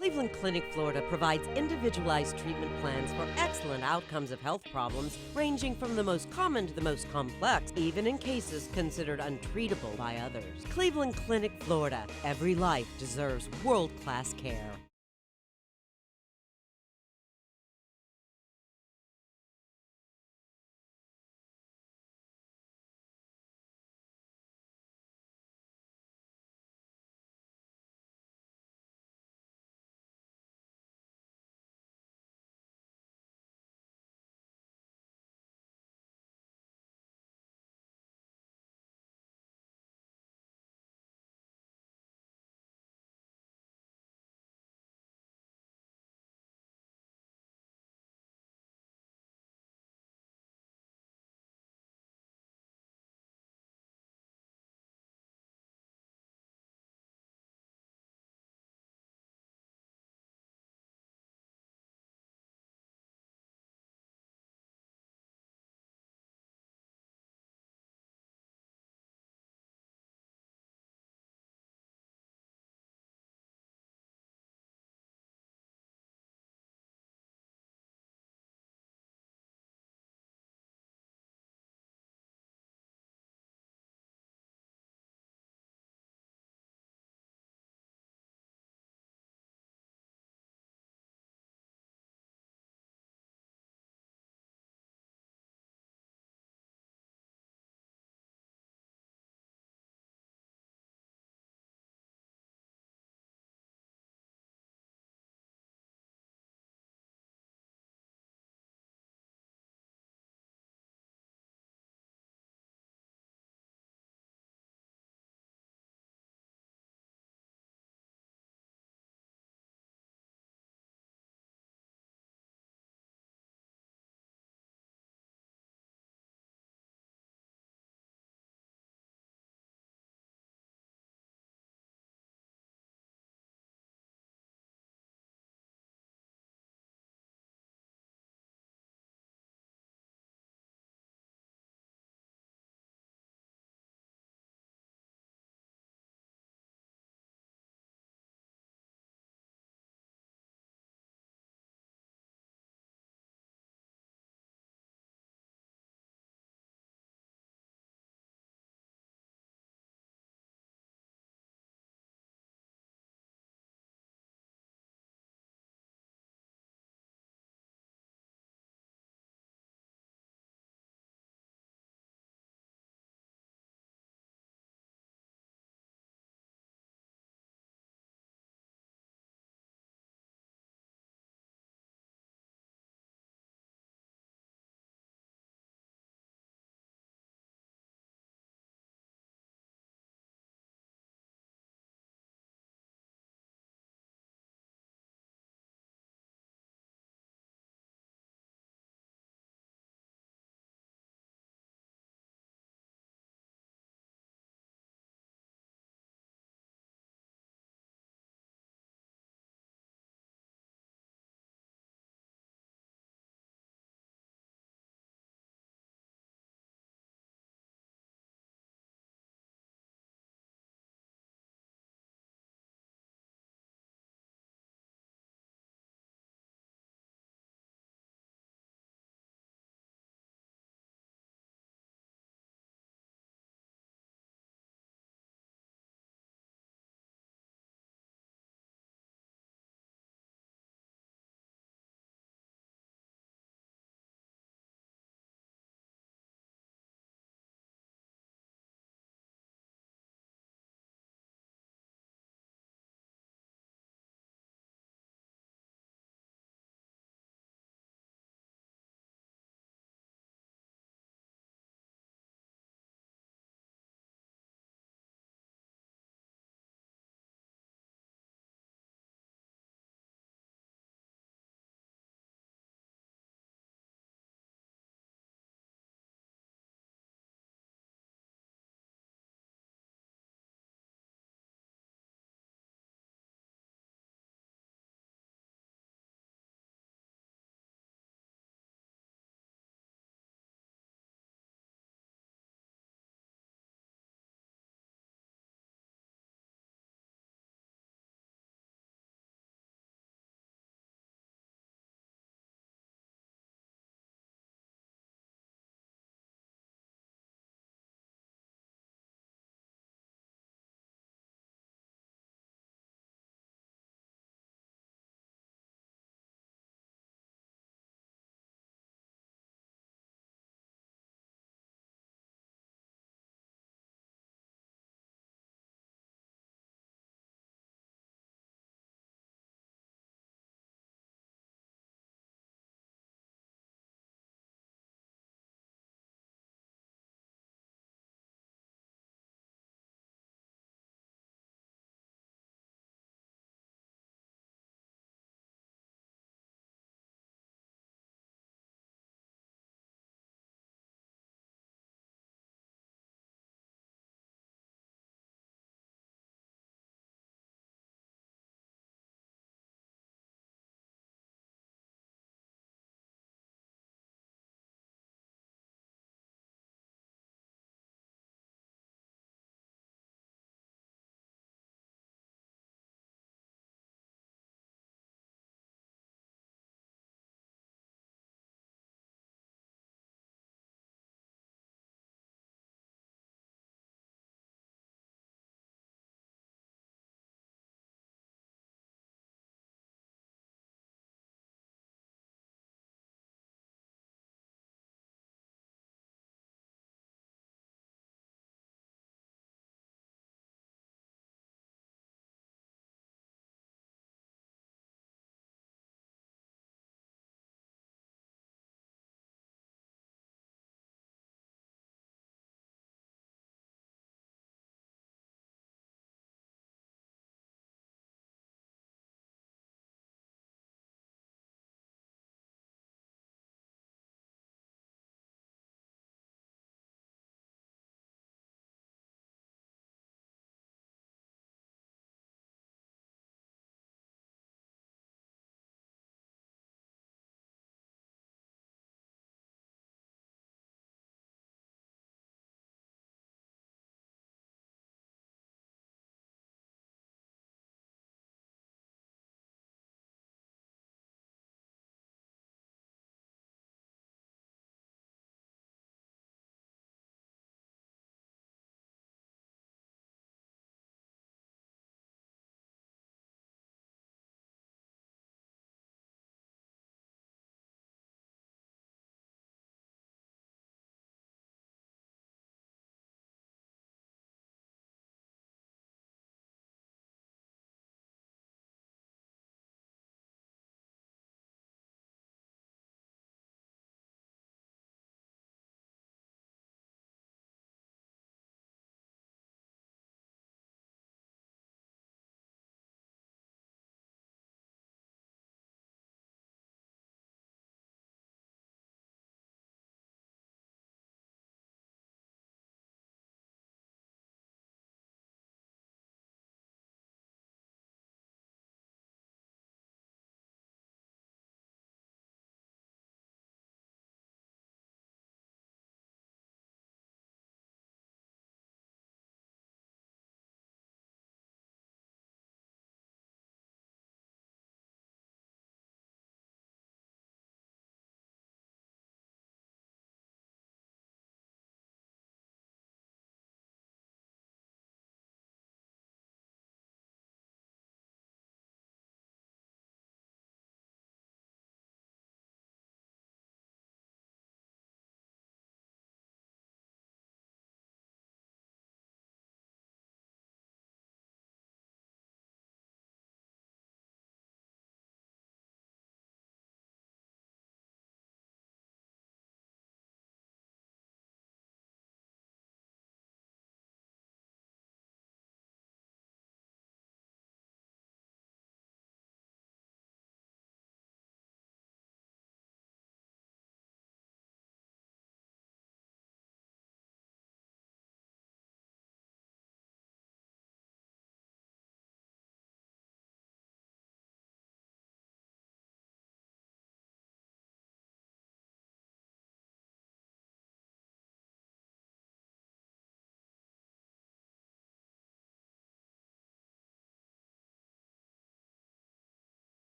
Cleveland Clinic, Florida provides individualized treatment plans for excellent outcomes of health problems ranging from the most common to the most complex, even in cases considered untreatable by others. Cleveland Clinic, Florida. Every life deserves world-class care.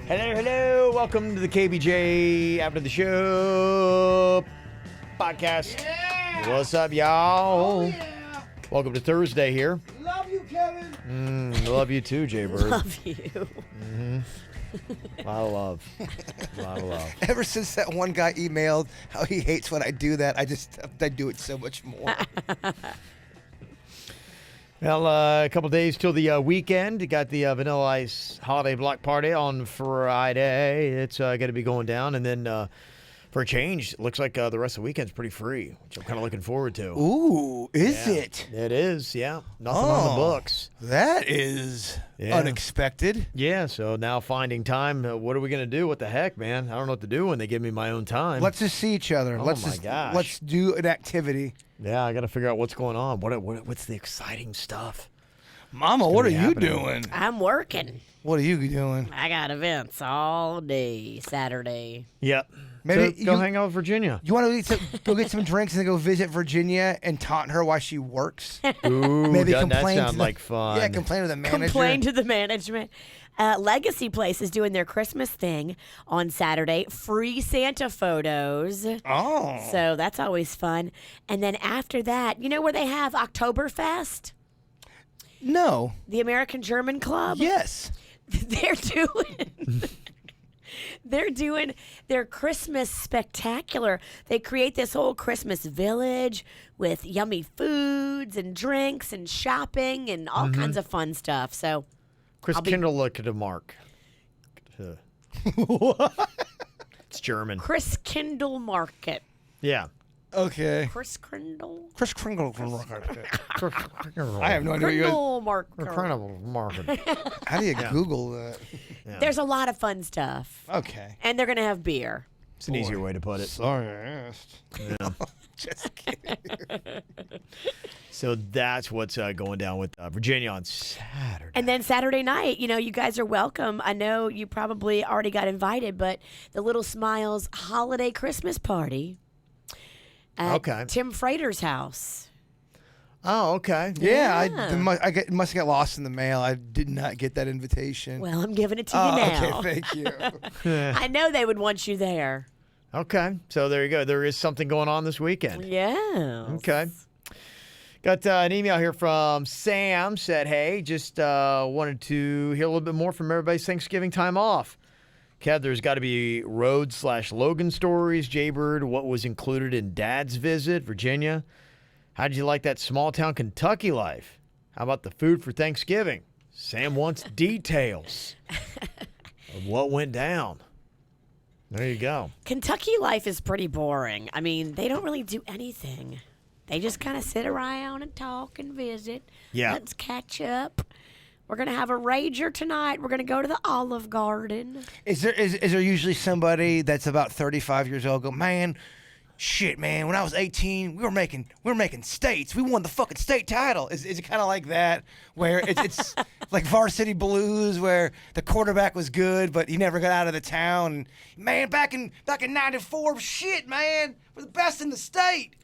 Hello. Welcome to the KVJ After the Show podcast. Yeah! What's up, y'all? Oh, yeah! Welcome to Thursday here. Love you, Kevin. Love you too, Jay-Bird. Love you. A lot of love. A lot of love. Ever since that one guy emailed how he hates when I do that, I do it so much more. Well, a couple days till the weekend. You got the Vanilla Ice Holiday Block Party on Friday. It's going to be going down. And then for a change, it looks like the rest of the weekend's pretty free, which I'm kind of looking forward to. Ooh, is Yeah, it? It is, yeah. Nothing on the books. That is unexpected. Yeah, so now finding time. What are we going to do? What the heck, man? I don't know what to do when they give me my own time. Let's just see each other. Oh, Let's gosh. Let's do an activity. Yeah, I got to figure out what's going on. What's the exciting stuff? Mama, what are be you happening. doing? I'm working. What are you doing? I got events all day Saturday. Yep. Maybe So go you- hang out with Virginia. You want to go get some drinks and then go visit Virginia and taunt her while she works? Ooh, Maybe doesn't that complain sound to like fun? Yeah, complain to the manager. Complain to the management. Legacy Place is doing their Christmas thing on Saturday. Free Santa photos. Oh. So that's always fun. And then after that, you know where they have Oktoberfest? No. The American German Club? Yes. They're doing their Christmas spectacular. They create this whole Christmas village with yummy foods and drinks and shopping and all kinds of fun stuff. So Chris I'll be- Kindle looked at a mark. It's German. Chris Kindle Market. Yeah. Okay. Chris Kindle? Chris Kringle. I have no idea what you guys. Kindle Market. Incredible market. How do you Google that? Yeah. There's a lot of fun stuff. Okay. And they're going to have beer. It's an easier way to put it. Sorry, I asked. Yeah. Just kidding. So that's what's going down with Virginia on Saturday. And then Saturday night, you guys are welcome. I know you probably already got invited, but the Little Smiles holiday Christmas party at Okay. Tim Frater's house. Oh, okay. Yeah, Yeah. must get lost in the mail. I did not get that invitation. Well, I'm giving it to you Oh, now. okay, thank you. I know they would want you there. Okay. So there you go. There is something going on this weekend. Yeah. Okay. Got an email here from Sam. Said, hey, just wanted to hear a little bit more from everybody's Thanksgiving time off. Kev, there's got to be Road/Logan stories. Jaybird, what was included in Dad's visit, Virginia? How did you like that small town Kentucky life? How about the food for Thanksgiving? Sam wants details of what went down. There you go. Kentucky life is pretty boring. I mean, they don't really do anything. They just kind of sit around and talk and visit. Yeah. Let's catch up. We're going to have a rager tonight. We're going to go to the Olive Garden. Is there usually somebody that's about 35 years old go, man, shit, man, when I was 18, we were making states. We won the fucking state title. Is it kind of like that where it's like Varsity Blues where the quarterback was good, but he never got out of the town. And, man, back in 94, shit, man, we're the best in the state.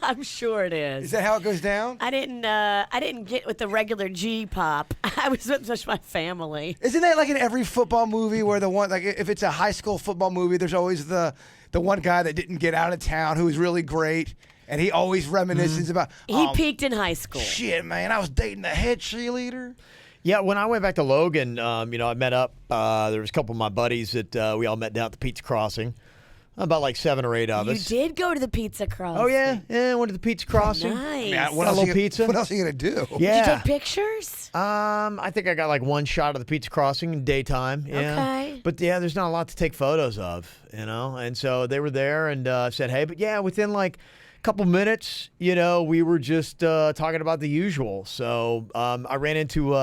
I'm sure it Is is. that how it goes down? I didn't get with the regular G pop. I was with just my family. Isn't that like in every football movie where the one, like if it's a high school football movie, there's always the one guy that didn't get out of town who was really great, and he always reminisces about, He peaked in high school. shit, man, I was dating the head cheerleader. Yeah, when I went back to Logan, I met up. There was a couple of my buddies that we all met down at the Pizza Crossing. About like 7 or 8 of You us. did go to the Pizza Crossing. Oh, yeah. Went to the Pizza Crossing. Nice. Yeah, Got a little pizza. What else are you gonna do? Yeah. Did you take pictures? I think I got like one shot of the Pizza Crossing in daytime. Yeah. Okay. But yeah, there's not a lot to take photos of, And so they were there and said, hey, but yeah, within like a couple minutes, we were just talking about the usual. So I ran into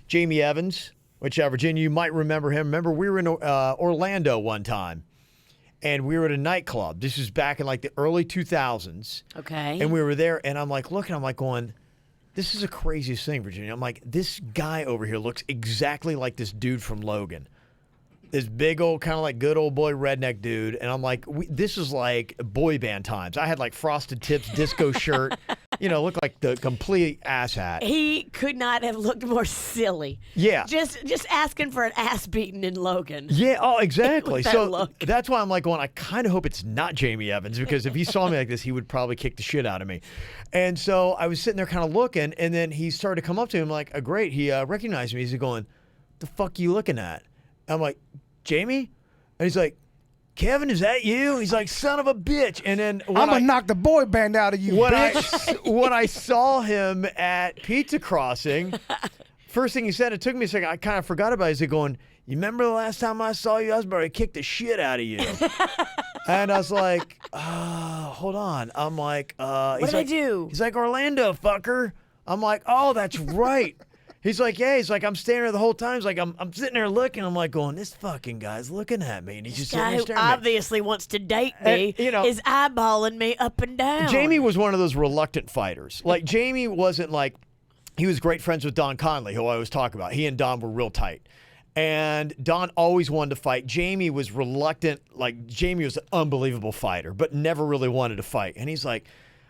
Jamie Evans, which Virginia, you might remember him. Remember, we were in Orlando one time. And we were at a nightclub. This was back in like the early 2000s. Okay. And we were there, and I'm like looking, I'm like going, this is the craziest thing, Virginia. I'm like, this guy over here looks exactly like this dude from Logan. This big old, kind of like good old boy redneck dude. And I'm like, this is like boy band times. I had like frosted tips, disco shirt. looked like the complete asshat. He could not have looked more silly. Yeah. Just asking for an ass beating in Logan. Yeah, oh, exactly. With that So look. that's why I'm like going, I kind of hope it's not Jamie Evans, because if he saw me like this, he would probably kick the shit out of me. And so I was sitting there kind of looking, and then he started to come up to him like, great. He recognized me. He's going, the fuck you looking at? I'm like, Jamie? And he's like, Kevin, is that you? He's like, son of a bitch. And then I'm gonna knock the boy band out of you, bitch. when I saw him at Pizza Crossing, first thing he said, it took me a second, I kind of forgot about it. He's like going, you remember the last time I saw you? I was about to kick the shit out of you. And I was like, hold on. I'm like, What did I do? He's like, Orlando, fucker. I'm like, oh, that's right. He's like, yeah. He's like, I'm standing there the whole time. He's like, I'm sitting there looking. I'm like going, this fucking guy's looking at me. And he's just sitting Guy there who staring at me. obviously wants to date me And, is eyeballing me up and down. Jamie was one of those reluctant fighters. Like, Jamie wasn't like, he was great friends with Don Conley, who I always talk about. He and Don were real tight. And Don always wanted to fight. Jamie was reluctant. Like, Jamie was an unbelievable fighter, but never really wanted to fight. And he's like,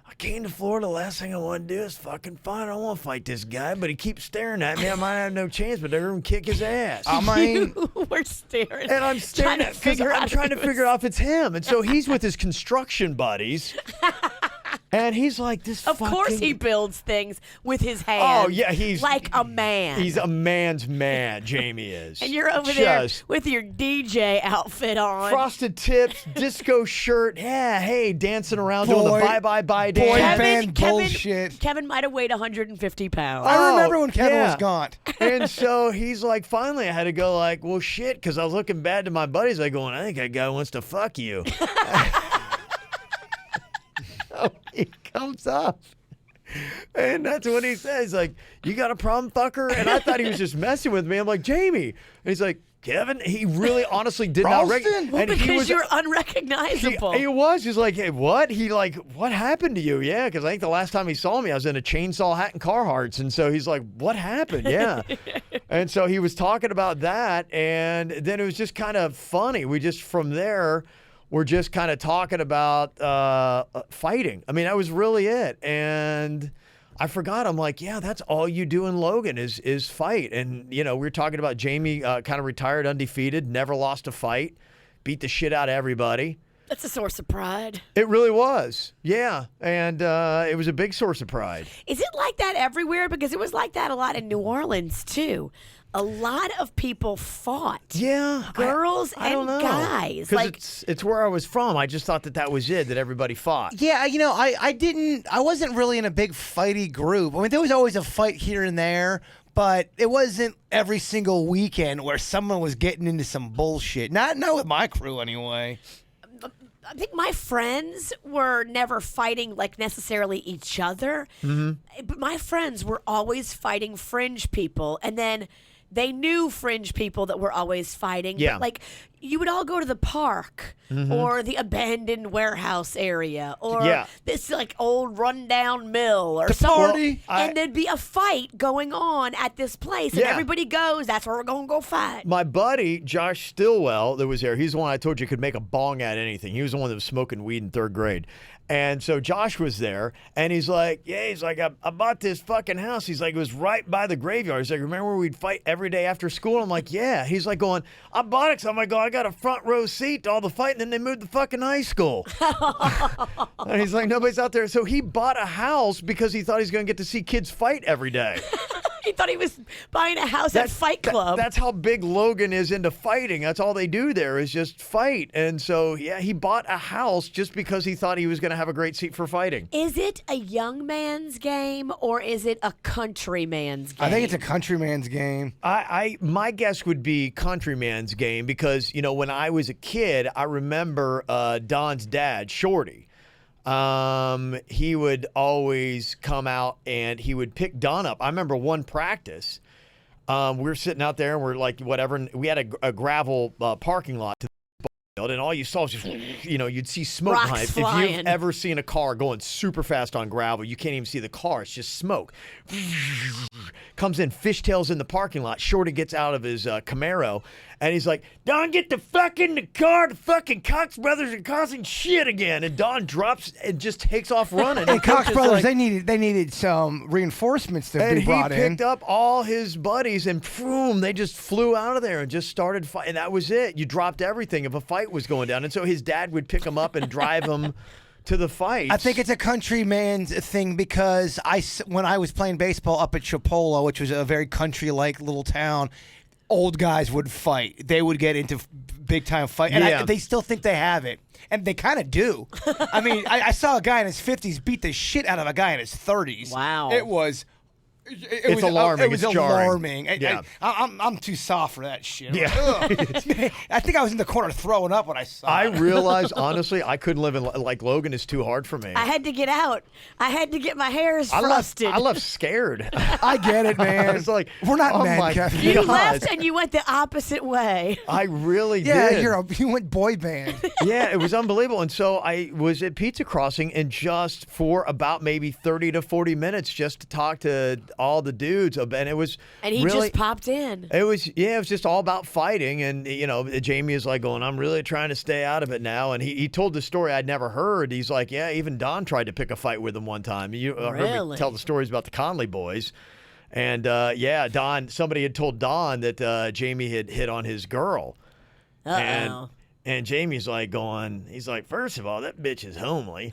I came to Florida. The last thing I want to do is fucking fight. I don't want to fight this guy, but he keeps staring at me. I might have no chance, but they're going to kick his ass. I mean, We're staring. And I'm staring at because I'm trying to figure out if it's him. And so he's with his construction buddies. And he's like, this Of course fucking- he builds things with his hands. Oh, yeah, he's like a man. He's a man's man, Jamie is. And you're over there Just with your DJ outfit on. frosted tips, disco shirt. Yeah, hey, dancing around doing the bye-bye-bye dance. boy Kevin, band Kevin, bullshit. Kevin might have weighed 150 pounds. I remember when Kevin yeah. was gaunt. And so he's like, finally, I had to go like, well, shit, because I was looking bad to my buddies. I going, I think that guy wants to fuck you. So he comes up. And that's what he says. Like, you got a problem, fucker? And I thought he was just messing with me. I'm like, Jamie. And he's like, Kevin? He really honestly did not Ralston? Well, and because he was, you're unrecognizable. He was. He's like, hey, what? He like, what happened to you? Yeah, because I think the last time he saw me, I was in a chainsaw hat and Carhartts. And so he's like, what happened? Yeah. And so he was talking about that. And then it was just kind of funny. We just, from there, we're just kind of talking about fighting. I mean, that was really it. And I forgot. I'm like, yeah, that's all you do in Logan is fight. And, we were talking about Jamie kind of retired undefeated, never lost a fight, beat the shit out of everybody. That's a source of pride. It really was. Yeah. And it was a big source of pride. Is it like that everywhere? Because it was like that a lot in New Orleans, too. A lot of people fought. Yeah. Girls I don't and know. guys. Because it's where I was from. I just thought that was it, that everybody fought. Yeah, I wasn't really in a big fighty group. I mean, there was always a fight here and there, but it wasn't every single weekend where someone was getting into some bullshit. Not with my crew, anyway. I think my friends were never fighting like necessarily each other, but my friends were always fighting fringe people, and then they knew fringe people that were always fighting. Yeah. But like you would all go to the park or the abandoned warehouse area or Yeah. this like old rundown mill or The something. party. And there'd be a fight going on at this place, and Yeah. everybody goes, that's where we're going to go fight. My buddy, Josh Stillwell, that was there, he's the one I told you could make a bong at anything. He was the one that was smoking weed in 3rd grade. And so Josh was there, and he's like, I bought this fucking house. He's like, it was right by the graveyard. He's like, remember where we'd fight every day after school? I'm like, yeah. He's like going, I bought it. So I'm like, I got a front row seat to all the fighting, and then they moved to fucking high school. And he's like, nobody's out there. So he bought a house because he thought he was going to get to see kids fight every day. He thought he was buying a house at Fight Club. That's how big Logan is into fighting. That's all they do there is just fight. And so, yeah, he bought a house just because he thought he was going to have a great seat for fighting. Is it a young man's game or is it a country man's game? I think it's a countryman's game. My guess would be countryman's game because, when I was a kid, I remember Don's dad, Shorty. He would always come out and he would pick Don up. I remember one practice. We were sitting out there and we're like, whatever. And we had a gravel parking lot to the field, and all you saw was just, you'd see smoke Rocks behind it. If flying. you've ever seen a car going super fast on gravel, you can't even see the car. It's just smoke. Comes in, fishtails in the parking lot. Shorty gets out of his Camaro, And he's like, Don, get the fuck in the car. The fucking Cox brothers are causing shit again. And Don drops and just takes off running. And Cox Coach is brothers, like, they needed some reinforcements to and be brought he in. picked up all his buddies and boom, they just flew out of there and just started fighting. And that was it. You dropped everything if a fight was going down. And so his dad would pick him up and drive him to the fight. I think it's a country man's thing because when I was playing baseball up at Chipola, which was a very country-like little town, old guys would fight. They would get into big-time fight. And they still think they have it. And they kind of do. I mean, I saw a guy in his 50s beat the shit out of a guy in his 30s. Wow. It was... It's alarming. It was It's jarring. alarming. Yeah. I'm too soft for that shit. Yeah. Ugh. I think I was in the corner throwing up when I saw I it. realized, honestly, I couldn't live in, like, Logan is too hard for me. I had to get out. I had to get my hairs I frosted. left scared. I get it, man. It's like, we're not oh mad, my Kevin. You God. left and you went the opposite way. I really Yeah, did. you went boy band. Yeah, it was unbelievable. And so I was at Pizza Crossing and just for about maybe 30 to 40 minutes just to talk to all the dudes. And it was And he really, just popped in. it was just all about fighting. And, Jamie is like going, I'm really trying to stay out of it now. And he told the story I'd never heard. He's like, yeah, even Don tried to pick a fight with him one time. You heard me Really? tell the stories about the Conley boys. And, Don, somebody had told Don that Jamie had hit on his girl. Uh-oh. And Jamie's like he's like, first of all, that bitch is homely.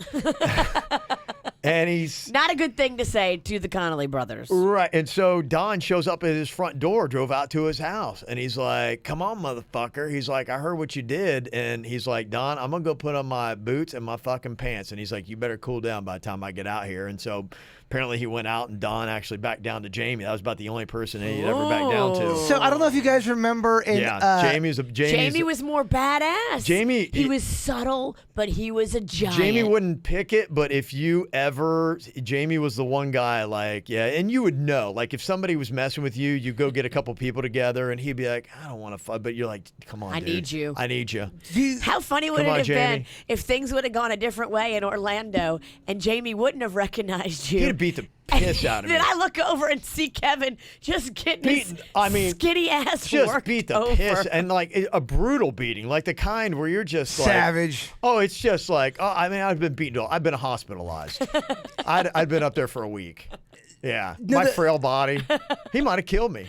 And he's Not a good thing to say to the Connolly brothers. right. And so Don shows up at his front door, drove out to his house. And he's like, come on, motherfucker. He's like, I heard what you did. And he's like, Don, I'm going to go put on my boots and my fucking pants. And he's like, you better cool down by the time I get out here. And so apparently he went out and Don actually backed down to Jamie. That was about the only person he'd ever backed down to. So I don't know if you guys remember Jamie was more badass. Jamie- he was subtle, but he was a giant. Jamie wouldn't pick it, but if you ever, Jamie was the one guy, like, yeah, and you would know, like, if somebody was messing with you, you go get a couple people together, and he'd be like, I don't want to fight, but you're like, come on, I dude. need you. I need you. How funny would Come it on, have been Jamie. if things would have gone a different way in Orlando and Jamie wouldn't have recognized you? He'd have beat the piss out of me. Then I look over and see Kevin just getting his skinny ass just worked beat the over. piss, and like a brutal beating, like the kind where you're just like, savage. oh, it's just like, oh, I mean, I've been beaten. I've been hospitalized. I'd been up there for a week. Yeah, my frail body. He might have killed me.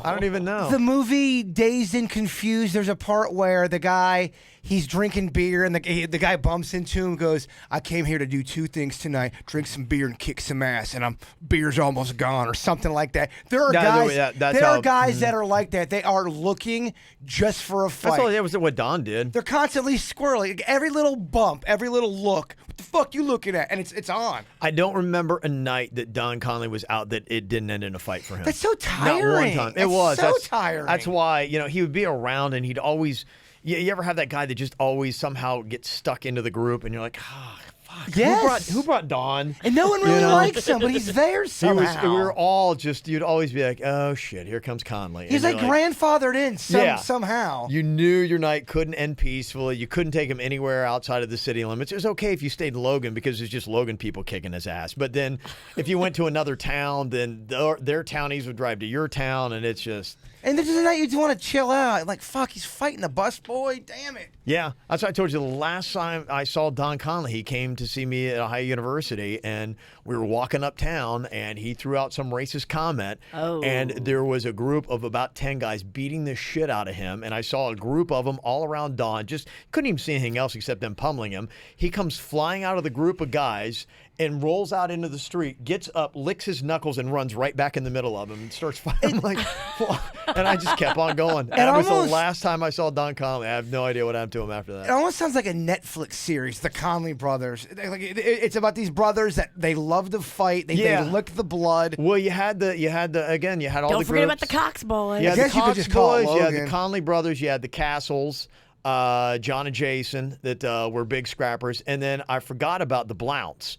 I don't even know. The movie Dazed and Confused, there's a part where the guy, he's drinking beer and the guy bumps into him and goes, I came here to do two things tonight, drink some beer and kick some ass, and beer's almost gone, or something like that. There are guys that are like that. They are looking just for a fight. That's all. That was what Don did. They're constantly squirreling. Every little bump, every little look, what the fuck you looking at? And it's on. I don't remember a night that Don Conley was out that it didn't end in a fight for him. That's so tiring. Not one time. That's It was. so tiring. That's why, he would be around and he'd always, you ever have that guy that just always somehow gets stuck into the group and you're like, fuck. Yes. Who brought Don? And no one really likes him, but he's there somehow. We were all just, you'd always be like, oh shit, here comes Conley. He's And like you're grandfathered in somehow. You knew your night couldn't end peacefully. You couldn't take him anywhere outside of the city limits. It was okay if you stayed in Logan because it's just Logan people kicking his ass. But then if you went to another town, then their townies would drive to your town, and it's just... And this is the night you just want to chill out. Like, fuck, he's fighting the bus boy. Damn it. Yeah, that's what I told you. The last time I saw Don Conley, he came to see me at Ohio University, and we were walking uptown, and he threw out some racist comment. Oh. And there was a group of about 10 guys beating the shit out of him, and I saw a group of them all around Don. Just couldn't even see anything else except them pummeling him. He comes flying out of the group of guys and rolls out into the street, gets up, licks his knuckles, and runs right back in the middle of him and starts fighting. I'm like, what? And I just kept on going. And that was the last time I saw Don Conley. I have no idea what happened to him after that. It almost sounds like a Netflix series, the Conley brothers. It's about these brothers that they love to fight. They lick the blood. Well, you had all Don't the forget about groups. the Cox boys. You had I guess the you could Cox just call it boys, you had Logan. the Conley brothers, you had the Castles, John and Jason that were big scrappers, and then I forgot about the Blounts.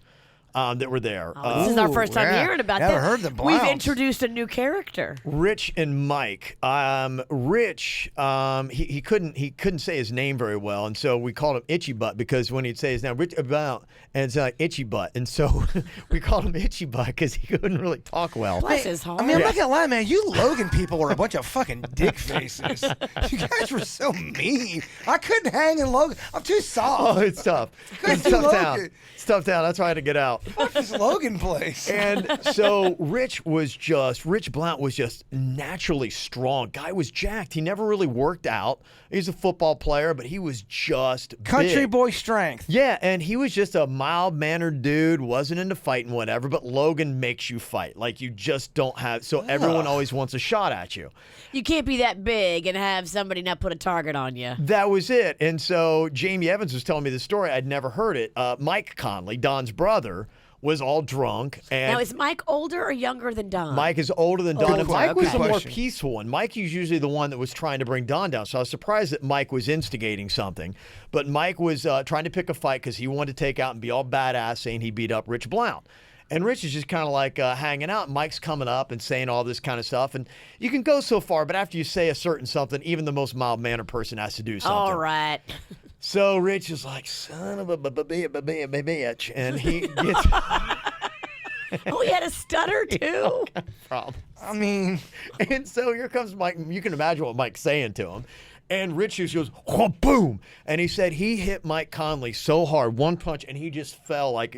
that were there. This is our first time yeah. hearing about Never that. heard the We've Blount. introduced a new character. Rich and Mike. Rich, he couldn't say his name very well, and so we called him Itchy Butt because when he'd say his name, Rich about, and it's like Itchy Butt, and so we called him Itchy Butt because he couldn't really talk well. Bless his heart. I mean, I'm not gonna lie, man. You Logan people were a bunch of fucking dick faces. You guys were so mean. I couldn't hang in Logan. I'm too soft. Oh, it's tough. It's Too tough town. Logan. It's tough town. That's why I had to get out. Fuck this Logan place. And so Rich Blount was just naturally strong. Guy was jacked. He never really worked out. He's a football player, but he was just Country big. boy strength. Yeah, and he was just a mild-mannered dude, wasn't into fighting, whatever, but Logan makes you fight. Like, you just don't have, so everyone always wants a shot at you. You can't be that big and have somebody not put a target on you. That was it. And so Jamie Evans was telling me the story. I'd never heard it. Mike Conley, Don's brother, was all drunk. And Now, is Mike older or younger than Don? Mike is older than Don. Good And Mike was the question. more peaceful one. Mike is usually the one that was trying to bring Don down. So I was surprised that Mike was instigating something. But Mike was trying to pick a fight because he wanted to take out and be all badass, saying he beat up Rich Blount. And Rich is just kind of like hanging out. Mike's coming up and saying all this kind of stuff. And you can go so far, but after you say a certain something, even the most mild-mannered person has to do something. All right. So Rich is like, son of a bitch. And he gets... Oh, he had a stutter, too? problem. I mean, And so here comes Mike. You can imagine what Mike's saying to him. And Rich just goes, "Whoa, boom. And he said he hit Mike Conley so hard, one punch, and he just fell like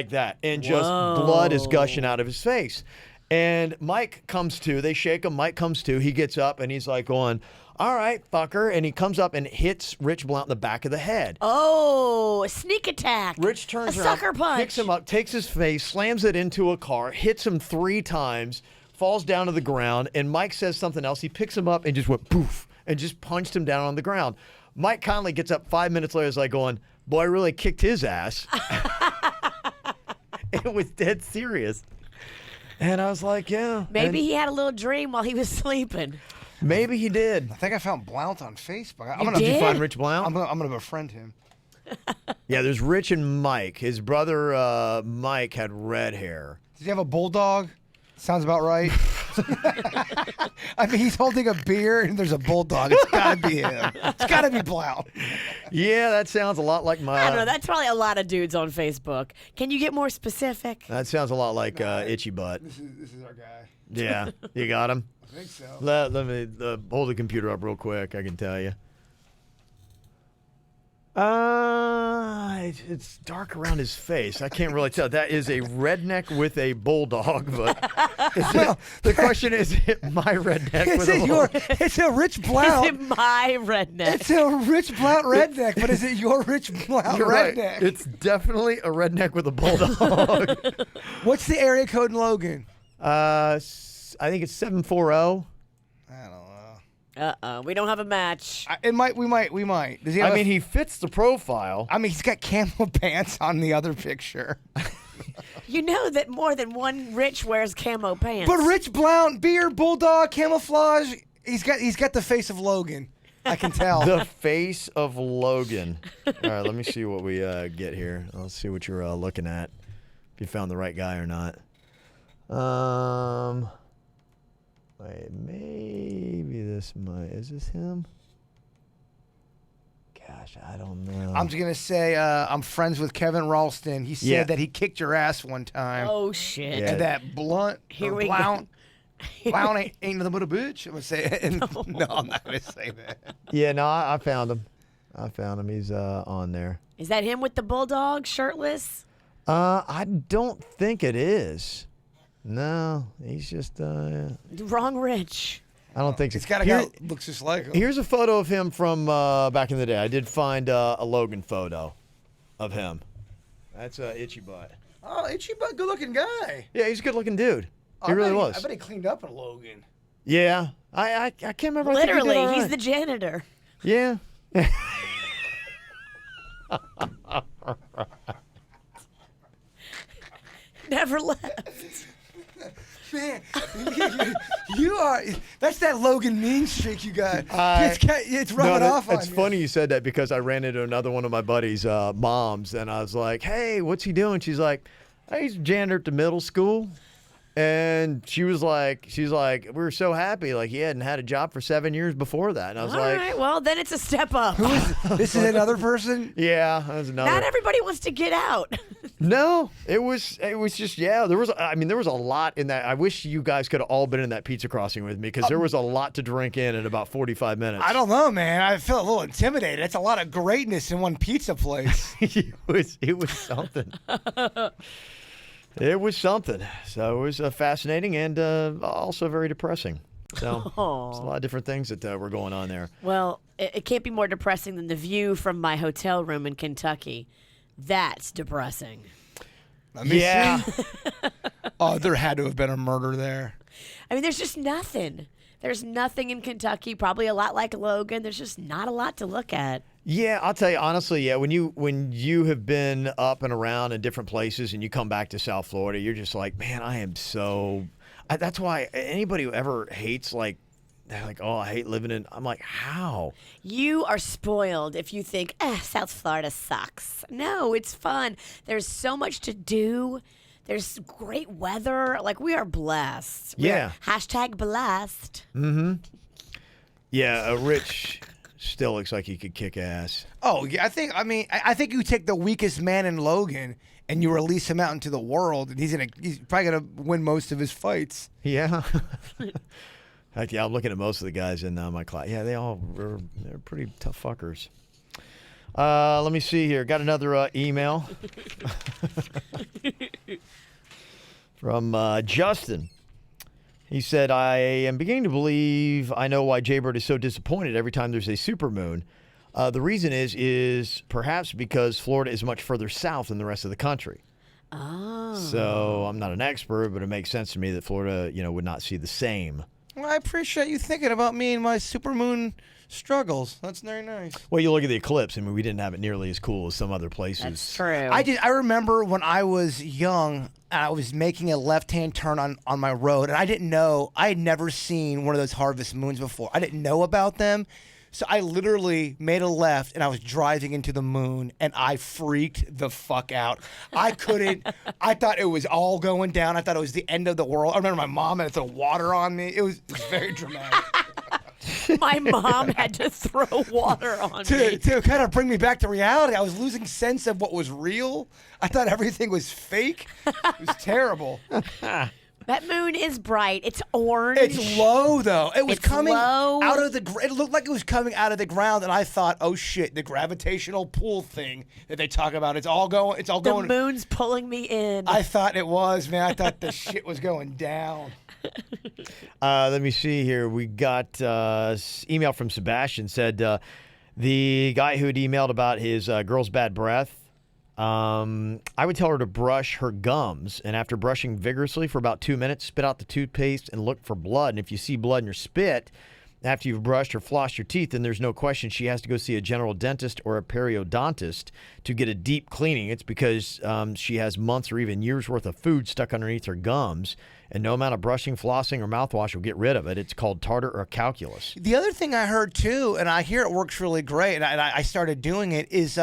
that. And just blood is gushing out of his face. And Mike comes to, they shake him, Mike comes to, he gets up and he's like going, all right, fucker. And he comes up and hits Rich Blount in the back of the head. Oh, a sneak attack. Rich turns a around, sucker punch. picks him up, takes his face, slams it into a car, hits him 3 times, falls down to the ground, and Mike says something else. He picks him up and just went poof and just punched him down on the ground. Mike Conley gets up 5 minutes later, is like going, boy, I really kicked his ass. It was dead serious. And I was like, yeah. Maybe And he had a little dream while he was sleeping. maybe he did. I think I found Blount on Facebook. I'm You gonna did? Did you find Rich Blount? I'm gonna befriend him. Yeah, there's Rich and Mike. His brother Mike had red hair. Does he have a bulldog? Sounds about right. I mean, he's holding a beer and there's a bulldog. It's gotta be him. It's gotta be Blount. Yeah, that sounds a lot like my. I don't know. That's probably a lot of dudes on Facebook. Can you get more specific? That sounds a lot like Itchy Butt. This is our guy. Yeah, you got him. I think so. Let me hold the computer up real quick. I can tell you. It's dark around his face. I can't really tell. That is a redneck with a bulldog. But the question is it my redneck with a bulldog? It's a Rich Is Blount. it my redneck? It's a Rich Blount redneck, but is it your Rich Blount You're right. redneck? It's definitely a redneck with a bulldog. What's the area code in Logan? I think it's 740. I don't know. We don't have a match. We might. Does he have He fits the profile. I mean, he's got camo pants on the other picture. You know that more than one Rich wears camo pants. But Rich Blount, beard, bulldog, camouflage. He's got the face of Logan. I can tell. The face of Logan. All right, let me see what we get here. Let's see what you're looking at. If you found the right guy or not. Wait, maybe is this him? Gosh, I don't know. I'm just gonna say I'm friends with Kevin Ralston. He said that he kicked your ass one time. Oh shit. Yeah. And that Blount, Here or we go. Blount, Blount ain't nothing but a bitch. I'm gonna say it. No, I'm not gonna say that. Yeah, no, I found him. He's on there. Is that him with the bulldog, shirtless? I don't think it is. No, he's just. Wrong Rich. I don't think so. It's got a guy that looks just like him. Here's a photo of him from back in the day. I did find a Logan photo of him. That's Itchy Butt. Oh, Itchy Butt, good looking guy. Yeah, he's a good looking dude. He really was. I bet he cleaned up in Logan. Yeah, I can't remember. I think he did Literally, all he's right. the janitor. Yeah. Never left. Man, you are. That's that Logan mean streak you got. It's rubbing off on you. It's funny you said that because I ran into another one of my buddies' moms, and I was like, "Hey, what's he doing?" She's like, "He's a janitor at the middle school." And she was like, we were so happy. Like, he hadn't had a job for 7 years before that. And I was All like, right, well, then it's a step up. This is another person? yeah, that was another. Not everybody wants to get out. No, it was just, yeah, there was a lot in that. I wish you guys could have all been in that pizza crossing with me because there was a lot to drink in about 45 minutes. I don't know, man. I feel a little intimidated. That's a lot of greatness in one pizza place. It was something. It was something. So it was fascinating and also very depressing. So there's a lot of different things that were going on there. Well, it can't be more depressing than the view from my hotel room in Kentucky. That's depressing. Let me see. Oh, there had to have been a murder there. I mean, there's just nothing. There's nothing in Kentucky, probably a lot like Logan. There's just not a lot to look at. Yeah, I'll tell you honestly, yeah, when you have been up and around in different places and you come back to South Florida, you're just like, man, I am so that's why anybody who ever hates they're like, oh, I hate living in. I'm like, how? You are spoiled if you think, South Florida sucks. No, it's fun. There's so much to do. There's great weather. Like, we are blessed. Yeah. Hashtag blessed. Mm-hmm. Yeah, Rich still looks like he could kick ass. Oh, yeah. I think you take the weakest man in Logan and you release him out into the world, and he's probably gonna win most of his fights. Yeah. Yeah, I'm looking at most of the guys in my class. Yeah, they're pretty tough fuckers. Let me see here. Got another email from Justin. He said, I am beginning to believe I know why Jaybird is so disappointed every time there's a supermoon. The reason is perhaps because Florida is much further south than the rest of the country. Oh. So I'm not an expert, but it makes sense to me that Florida, would not see the same. Well, I appreciate you thinking about me and my supermoon struggles. That's very nice. Well, you look at the eclipse. I mean, we didn't have it nearly as cool as some other places. That's true. I remember when I was young, I was making a left-hand turn on my road, and I didn't know. I had never seen one of those harvest moons before. I didn't know about them. So I literally made a left, and I was driving into the moon, and I freaked the fuck out. I couldn't. I thought it was all going down. I thought it was the end of the world. I remember my mom had to throw water on me. It was very dramatic. My mom had to throw water on me. To kind of bring me back to reality. I was losing sense of what was real. I thought everything was fake. It was terrible. That moon is bright. It's orange. It's low, though. It was coming low. out of it looked like it was coming out of the ground, and I thought, oh shit, the gravitational pull thing that they talk about, it's all going. The moon's pulling me in. I thought it was, man. I thought the shit was going down. Let me see here. We got email from Sebastian. Said the guy who had emailed about his girl's bad breath. I would tell her to brush her gums, and after brushing vigorously for about 2 minutes, spit out the toothpaste and look for blood. And if you see blood in your spit after you've brushed or flossed your teeth, then there's no question she has to go see a general dentist or a periodontist to get a deep cleaning. It's because she has months or even years worth of food stuck underneath her gums, and no amount of brushing, flossing, or mouthwash will get rid of it. It's called tartar or calculus. The other thing I heard too, and I hear it works really great, and I started doing it, is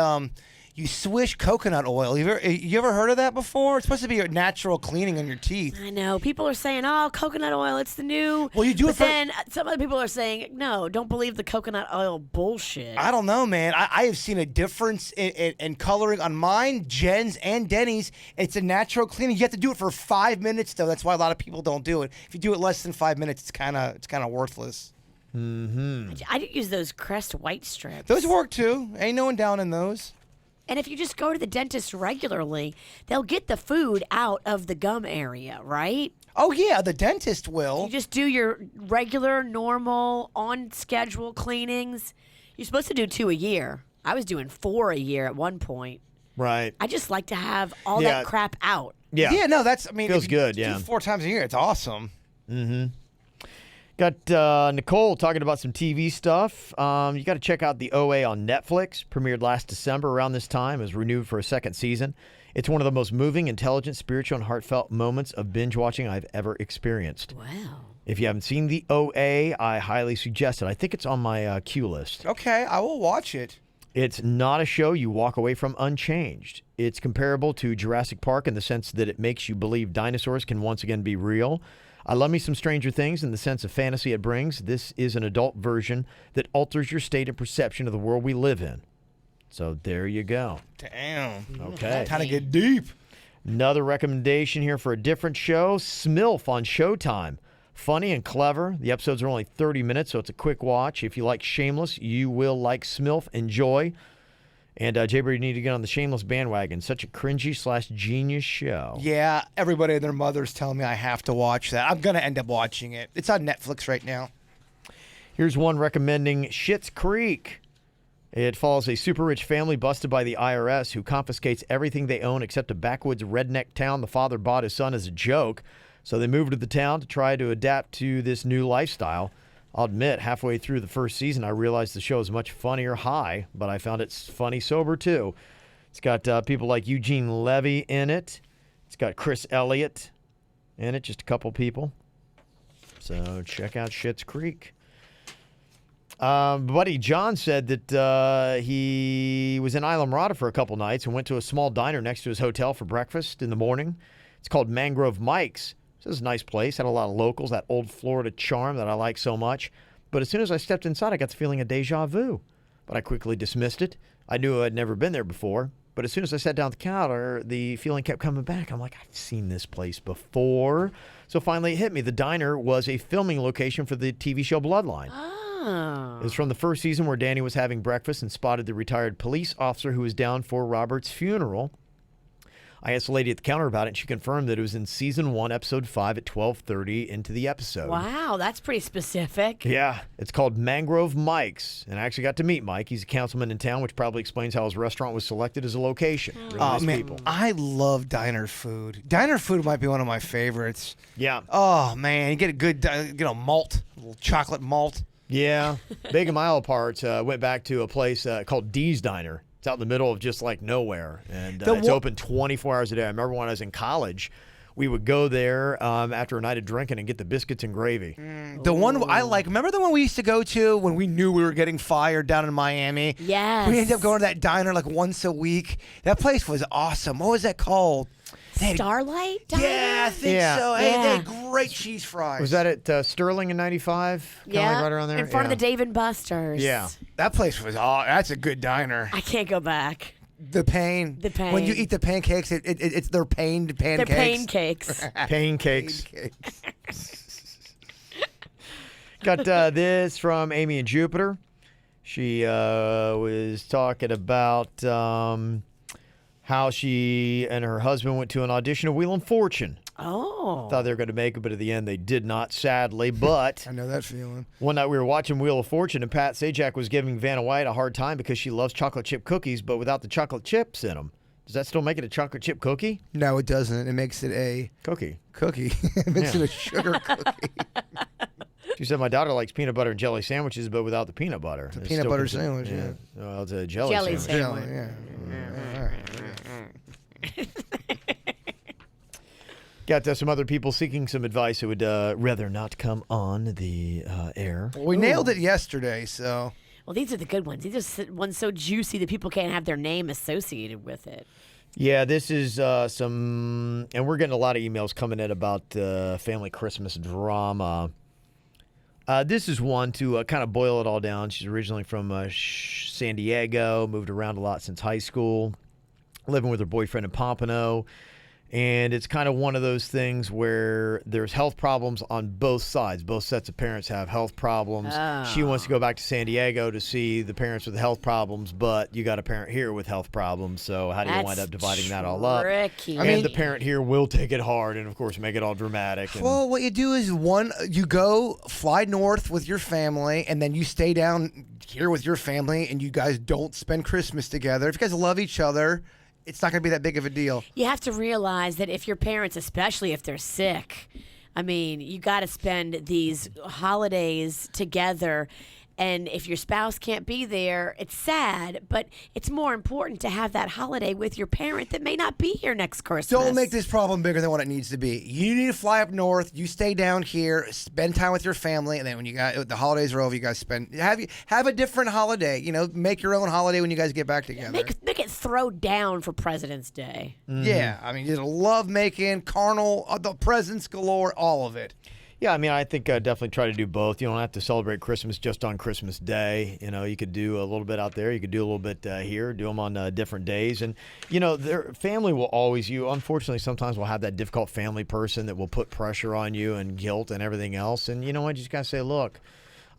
you swish coconut oil. You ever heard of that before? It's supposed to be a natural cleaning on your teeth. I know. People are saying, oh, coconut oil, it's the new. Well, you do it but then some other people are saying, no, don't believe the coconut oil bullshit. I don't know, man. I have seen a difference in coloring on mine, Jen's, and Denny's. It's a natural cleaning. You have to do it for 5 minutes, though. That's why a lot of people don't do it. If you do it less than 5 minutes, it's kind of worthless. Mm-hmm. I didn't use those Crest white strips. Those work, too. Ain't no one down in those. And if you just go to the dentist regularly, they'll get the food out of the gum area, right? Oh, yeah, the dentist will. You just do your regular, normal, on-schedule cleanings. You're supposed to do 2 a year. I was doing 4 a year at one point. Right. I just like to have all that crap out. Yeah. Yeah, no, feels good, do 4 times a year. It's awesome. Mm-hmm. Got Nicole talking about some TV stuff. You got to check out the OA on Netflix. Premiered last December around this time. It was renewed for a second season. It's one of the most moving, intelligent, spiritual, and heartfelt moments of binge watching I've ever experienced. Wow. If you haven't seen the OA, I highly suggest it. I think it's on my queue list. Okay, I will watch it. It's not a show you walk away from unchanged. It's comparable to Jurassic Park in the sense that it makes you believe dinosaurs can once again be real. I love me some Stranger Things in the sense of fantasy it brings. This is an adult version that alters your state and perception of the world we live in. So there you go. Damn. Okay. Kind of get deep. Another recommendation here for a different show, Smilf on Showtime. Funny and clever. The episodes are only 30 minutes, so it's a quick watch. If you like Shameless, you will like Smilf. Enjoy. And Jay-Bird, you need to get on the Shameless bandwagon. Such a cringy/genius show. Yeah, everybody and their mother's telling me I have to watch that. I'm going to end up watching it. It's on Netflix right now. Here's one recommending Schitt's Creek. It follows a super rich family busted by the IRS who confiscates everything they own except a backwoods redneck town the father bought his son as a joke. So they moved to the town to try to adapt to this new lifestyle. I'll admit, halfway through the first season, I realized the show is much funnier high, but I found it funny sober too. It's got people like Eugene Levy in it. It's got Chris Elliott in it, just a couple people. So check out Schitt's Creek. Buddy John said that he was in Islamorada for a couple nights and went to a small diner next to his hotel for breakfast in the morning. It's called Mangrove Mike's. This is a nice place. Had a lot of locals, that old Florida charm that I like so much. But as soon as I stepped inside, I got the feeling of deja vu. But I quickly dismissed it. I knew I'd never been there before. But as soon as I sat down at the counter, the feeling kept coming back. I'm like, I've seen this place before. So finally it hit me. The diner was a filming location for the TV show Bloodline. Oh. It was from the first season where Danny was having breakfast and spotted the retired police officer who was down for Robert's funeral. I asked the lady at the counter about it, and she confirmed that it was in Season 1, Episode 5 at 12:30 into the episode. Wow, that's pretty specific. Yeah, it's called Mangrove Mike's, and I actually got to meet Mike. He's a councilman in town, which probably explains how his restaurant was selected as a location. Really nice Man, people. I love diner food. Diner food might be one of my favorites. Yeah. Oh, man, you get a good, malt, a little chocolate malt. Yeah. Big a mile apart, went back to a place called Dee's Diner. It's out in the middle of just like nowhere, and it's open 24 hours a day. I remember when I was in college, we would go there after a night of drinking and get the biscuits and gravy. The one I like, remember the one we used to go to when we knew we were getting fired down in Miami? Yes. We ended up going to that diner like once a week. That place was awesome. What was that called? Starlight Diner? Yeah, I think Yeah. so. Hey, they Yeah. had great cheese fries. Was that at Sterling in 95? Kinda Yeah, like right around there? in front Yeah. of the Dave and Buster's. Yeah. That place was that's a good diner. I can't go back. The pain. The pain. When you eat the pancakes, it's they're pained pancakes. They're pancakes. Pancakes. Got this from Amy in Jupiter. She was talking about how she and her husband went to an audition of Wheel of Fortune. Oh. Thought they were going to make it, but at the end they did not, sadly. But I know that feeling. one night we were watching Wheel of Fortune, and Pat Sajak was giving Vanna White a hard time because she loves chocolate chip cookies, but without the chocolate chips in them. Does that still make it a chocolate chip cookie? No, it doesn't. It makes it a Cookie. cookie. It makes Yeah. it a sugar cookie. She said my daughter likes peanut butter and jelly sandwiches, but without the peanut butter. It's peanut still butter considered- sandwich, yeah. Well, it's a jelly, Jelly sandwich. sandwich. Yeah. Got some other people seeking some advice who would rather not come on the air. Well, we nailed it yesterday, so. Well, these are the good ones. These are ones so juicy that people can't have their name associated with it. Yeah, this is some, and we're getting a lot of emails coming in about family Christmas drama. This is one to kind of boil it all down. She's originally from San Diego, moved around a lot since high school, living with her boyfriend in Pompano. And it's kind of one of those things where there's health problems on both sides. Both sets of parents have health problems. She wants to go back to San Diego to see the parents with health problems, but you got a parent here with health problems. So how do you wind up dividing that all up? Tricky. And the parent here will take it hard and, of course, make it all dramatic. And Well, what you do is you go fly north with your family, and then you stay down here with your family, and you guys don't spend Christmas together. If you guys love each other, it's not going to be that big of a deal. You have to realize that if your parents, especially if they're sick, I mean, you got to spend these holidays together. And if your spouse can't be there, it's sad, but it's more important to have that holiday with your parent that may not be here next Christmas. Don't make this problem bigger than what it needs to be. You need to fly up north. You stay down here, spend time with your family, and then when the holidays are over, you guys have a different holiday. Make your own holiday when you guys get back together. Make it throw down for President's Day. Yeah, I mean, just love making, carnal, the presents galore, all of it. Yeah, I mean, I think definitely try to do both. You don't have to celebrate Christmas just on Christmas Day. You could do a little bit out there. You could do a little bit here. Do them on different days. And, their family will always, unfortunately, sometimes will have that difficult family person that will put pressure on you and guilt and everything else. And you know what? You just got to say, look,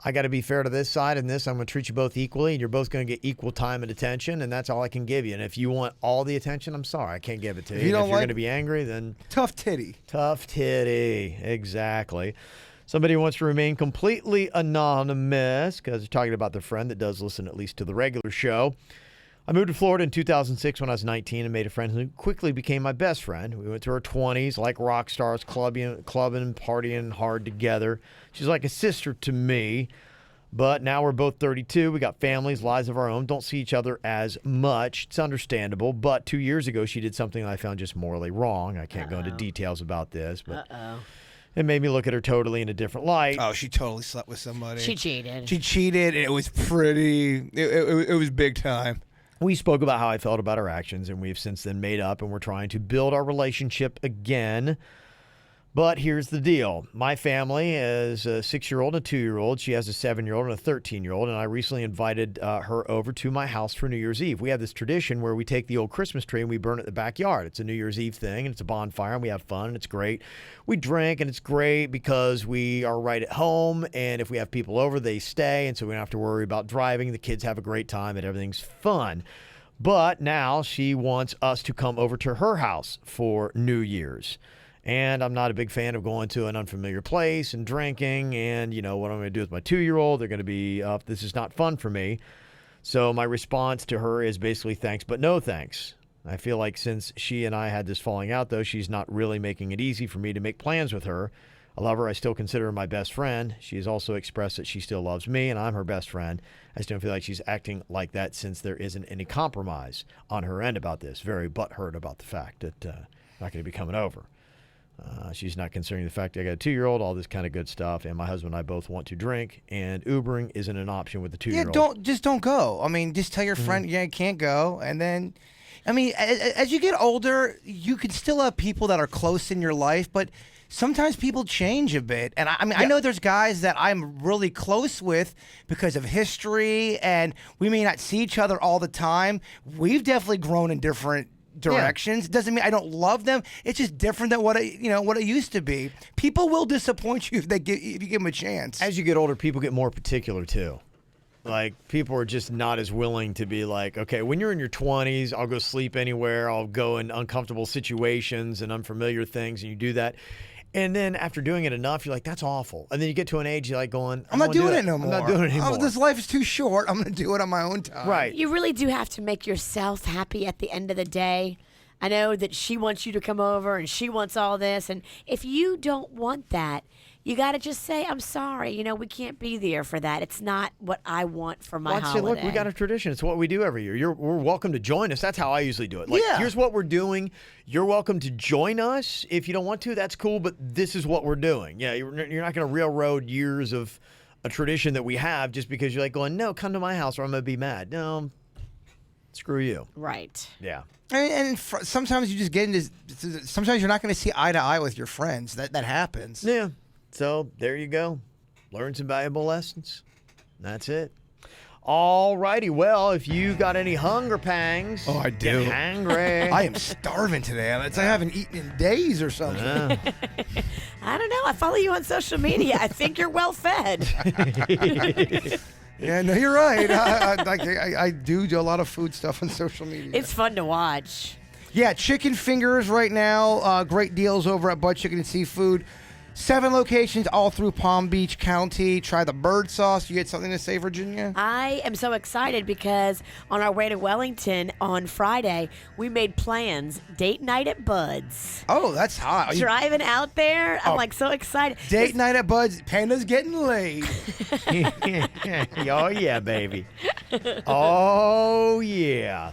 I got to be fair to this side and this. I'm going to treat you both equally, and you're both going to get equal time and attention, and that's all I can give you. And if you want all the attention, I'm sorry, I can't give it to you. If you're going to be angry, then tough titty. Tough titty, exactly. Somebody wants to remain completely anonymous because they're talking about their friend that does listen at least to the regular show. I moved to Florida in 2006 when I was 19 and made a friend who quickly became my best friend. We went through our 20s like rock stars, clubbing and partying hard together. She's like a sister to me, but now we're both 32. We got families, lives of our own, don't see each other as much. It's understandable, but 2 years ago she did something I found just morally wrong. I can't go into details about this, but it made me look at her totally in a different light. Oh, she totally slept with somebody. She cheated. And it was pretty, it was big time. We spoke about how I felt about her actions, and we've since then made up, and we're trying to build our relationship again. But here's the deal. My family is a 6-year-old and a 2-year-old. She has a 7-year-old and a 13-year-old, and I recently invited her over to my house for New Year's Eve. We have this tradition where we take the old Christmas tree and we burn it in the backyard. It's a New Year's Eve thing, and it's a bonfire, and we have fun, and it's great. We drink, and it's great because we are right at home, and if we have people over, they stay, and so we don't have to worry about driving. The kids have a great time, and everything's fun. But now she wants us to come over to her house for New Year's. And I'm not a big fan of going to an unfamiliar place and drinking. And, what I'm going to do with my 2-year-old, they're going to be up. This is not fun for me. So my response to her is basically thanks, but no thanks. I feel like since she and I had this falling out, though, she's not really making it easy for me to make plans with her. I love her. I still consider her my best friend. She has also expressed that she still loves me, and I'm her best friend. I still feel like she's acting like that since there isn't any compromise on her end about this. Very butthurt about the fact that I'm not going to be coming over. She's not considering the fact that I got a 2-year-old, all this kind of good stuff, and my husband and I both want to drink, and Ubering isn't an option with the 2-year-old. Yeah, don't go. I mean, just tell your friend, you can't go, and then, I mean, as you get older, you can still have people that are close in your life, but sometimes people change a bit. And I know there's guys that I'm really close with because of history, and we may not see each other all the time. We've definitely grown in different directions. It doesn't mean I don't love them. It's just different than what it used to be. People will disappoint you if you give them a chance. As you get older, people get more particular too. Like, people are just not as willing to be like, okay, when you're in your 20s, I'll go sleep anywhere. I'll go in uncomfortable situations and unfamiliar things, and you do that. And then after doing it enough, you're like, that's awful. And then you get to an age, you're like going, I'm not doing it no more. I'm not doing it anymore. This life is too short. I'm going to do it on my own time. Right. You really do have to make yourself happy at the end of the day. I know that she wants you to come over and she wants all this. And if you don't want that, you got to just say, I'm sorry. We can't be there for that. It's not what I want for my holiday. Look, we got a tradition. It's what we do every year. We're welcome to join us. That's how I usually do it. Like, here's what we're doing. You're welcome to join us. If you don't want to, that's cool, but this is what we're doing. Yeah, you're not going to railroad years of a tradition that we have just because you're like going, no, come to my house or I'm going to be mad. No, screw you. Right. Yeah. And sometimes you just get into, sometimes you're not going to see eye to eye with your friends. That happens. Yeah. So there you go. Learn some valuable lessons. That's it. All righty. Well, if you got any hunger pangs. Oh, I do. Get hangry. I am starving today. I haven't eaten in days or something. I don't know. I follow you on social media. I think you're well fed. Yeah, no, you're right. I do a lot of food stuff on social media. It's fun to watch. Yeah, chicken fingers right now. Great deals over at Bud Chicken and Seafood. 7 locations all through Palm Beach County. Try the bird sauce. You get something to say, Virginia? I am so excited because on our way to Wellington on Friday, we made plans. Date night at Bud's. Oh, that's hot. Driving out there, I'm Oh. like so excited. Date night at Bud's. Panda's getting laid. Oh, yeah, baby. Oh, yeah.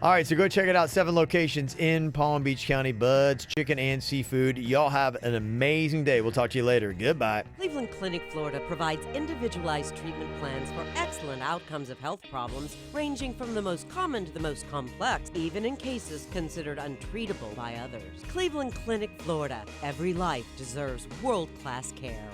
All right, so go check it out. 7 locations in Palm Beach County. Bud's, chicken and seafood. Y'all have an amazing day. We'll talk to you later. Goodbye. Cleveland Clinic, Florida provides individualized treatment plans for excellent outcomes of health problems, ranging from the most common to the most complex, even in cases considered untreatable by others. Cleveland Clinic, Florida. Every life deserves world-class care.